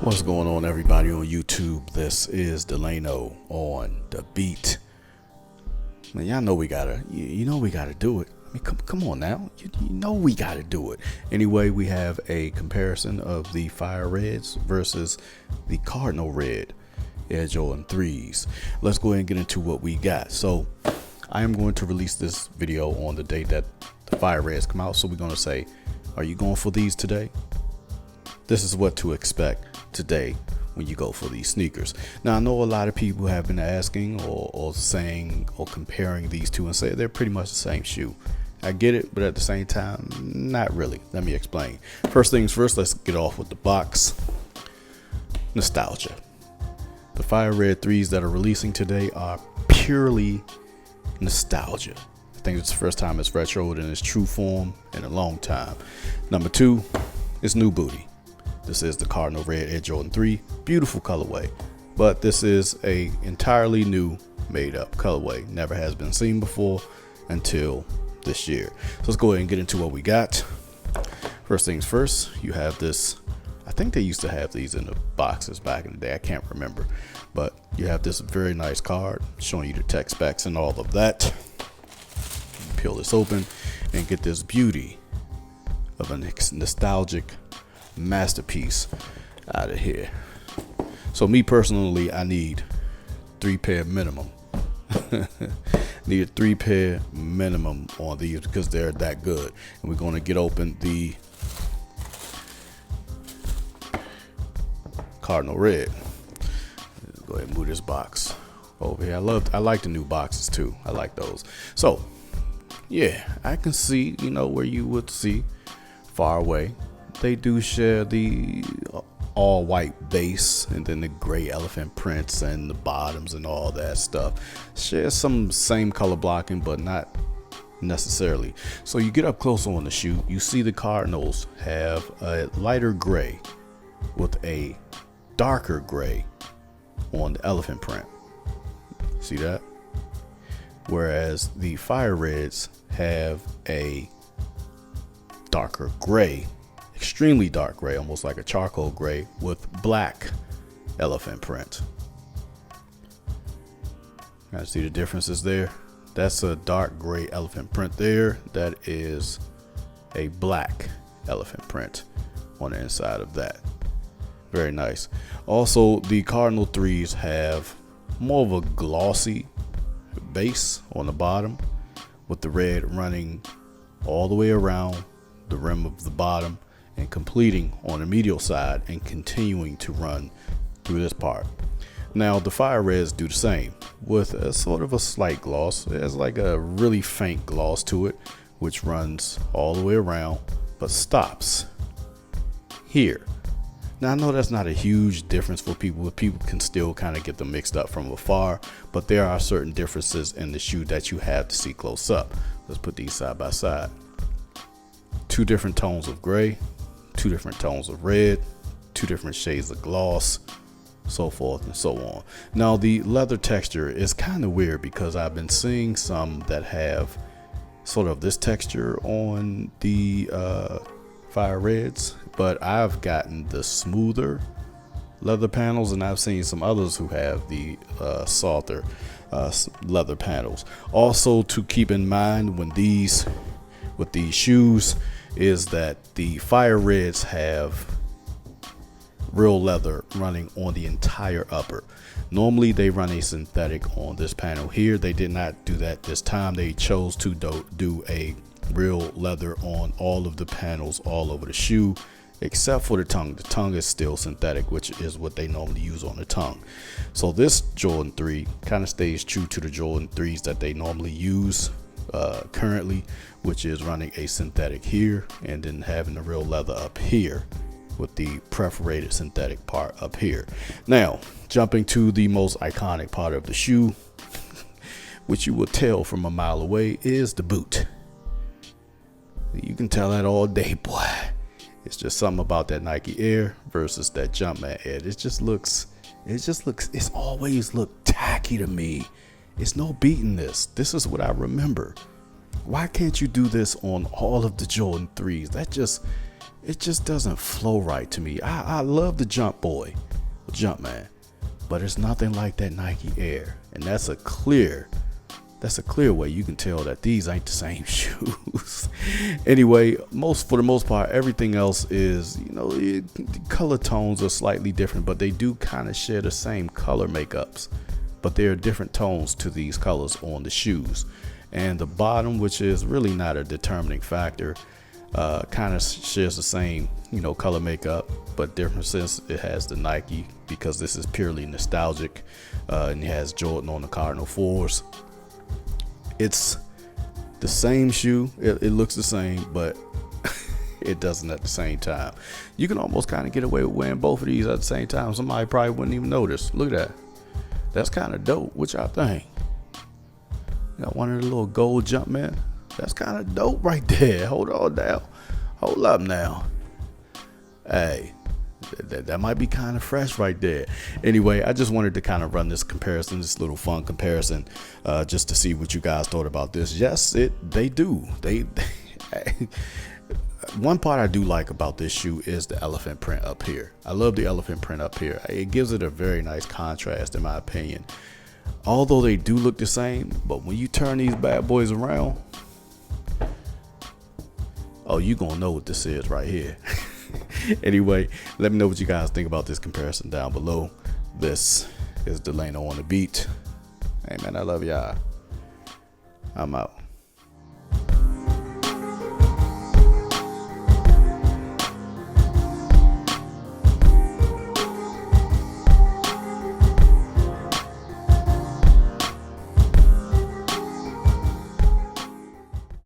What's going on, everybody on YouTube? This is Delano on the beat. Man, y'all know we gotta, you know we gotta do it. I mean, come on now, you know we gotta do it. Anyway, we have a comparison of the Fire Reds versus the Cardinal Red Air Jordan 3s. Let's go ahead and get into what we got. So, I am going to release this video on the day that the Fire Reds come out. So we're gonna say, are you going for these today? This is what to expect today when you go for these sneakers. Now, I know a lot of people have been asking or saying or comparing these two and say they're pretty much the same shoe. I get it, but at the same time, not really. Let me explain. First things first, let's get off with the box. Nostalgia. The Fire Red 3s that are releasing today are purely nostalgia. I think it's the first time it's retroed in its true form in a long time. Number two, it's new booty. This is the Cardinal Red Air Jordan 3, beautiful colorway, but this is a entirely new made up colorway. Never has been seen before until this year. So let's go ahead and get into what we got. First things first, you have this. I think they used to have these in the boxes back in the day. I can't remember, but you have this very nice card showing you the tech specs and all of that. Peel this open and get this beauty of a nostalgic masterpiece out of here. So me personally, I need 3 pair minimum. Need a 3 pair minimum on these because they're that good. And we're going to get open the Cardinal Red. Let's go ahead and move this box over here. I like the new boxes too. I like those. So yeah, I can see, where you would see far away. They do share the all white base and then the gray elephant prints and the bottoms and all that stuff. Share some same color blocking, but not necessarily. So you get up close on the shoe, you see the Cardinals have a lighter gray with a darker gray on the elephant print. See that? Whereas the Fire Reds have a darker gray, extremely dark gray, almost like a charcoal gray with black elephant print. Guys, see the differences there? That's a dark gray elephant print there. That is a black elephant print on the inside of that. Very nice. Also, the Cardinal 3s have more of a glossy base on the bottom with the red running all the way around the rim of the bottom and completing on the medial side and continuing to run through this part. Now the Fire Reds do the same with a sort of a slight gloss. It has like a really faint gloss to it, which runs all the way around but stops here. Now I know that's not a huge difference for people, but people can still kind of get them mixed up from afar, but there are certain differences in the shoe that you have to see close up. Let's put these side by side. 2 different tones of gray, 2 different tones of red, 2 different shades of gloss, so forth and so on. Now the leather texture is kind of weird because I've been seeing some that have sort of this texture on the Fire Reds, but I've gotten the smoother leather panels, and I've seen some others who have the softer leather panels. Also to keep in mind with these shoes is that the Fire Reds have real leather running on the entire upper. Normally they run a synthetic on this panel here. They did not do that this time. They chose to do a real leather on all of the panels all over the shoe, except for the tongue. The tongue is still synthetic, which is what they normally use on the tongue. So this Jordan 3 kind of stays true to the Jordan 3s that they normally use currently, which is running a synthetic here and then having the real leather up here with the perforated synthetic part up here. Now jumping to the most iconic part of the shoe, which you will tell from a mile away, is the boot. You can tell that all day, boy. It's just something about that Nike Air versus that Jumpman Air. It's always looked tacky to me. It's no beating this. This is what I remember. Why can't you do this on all of the Jordan 3s? it just doesn't flow right to me. I love the Jumpman, but it's nothing like that Nike Air, and that's a clear way you can tell that these ain't the same shoes. Anyway, for the most part, everything else is, the color tones are slightly different, but they do kind of share the same color makeups, but there are different tones to these colors on the shoes. And the bottom, which is really not a determining factor, kind of shares the same, color makeup, but different since it has the Nike, because this is purely nostalgic, and it has Jordan on the Cardinal 4s. It's the same shoe. It looks the same, but it doesn't at the same time. You can almost kind of get away with wearing both of these at the same time. Somebody probably wouldn't even notice. Look at that. That's kind of dope. What y'all think? Got one of the little gold Jumpman. That's kind of dope right there. Hold on now. Hold up now. Hey. That might be kind of fresh right there. Anyway, I just wanted to kind of run this comparison, this little fun comparison, just to see what you guys thought about this. Yes, they do. One part I do like about this shoe is the elephant print up here. I love the elephant print up here. It gives it a very nice contrast, in my opinion. Although they do look the same, but when you turn these bad boys around, oh, you gonna know what this is right here. Anyway, let me know what you guys think about this comparison down below. This is Delano on the beat. Hey man, I love y'all. I'm out.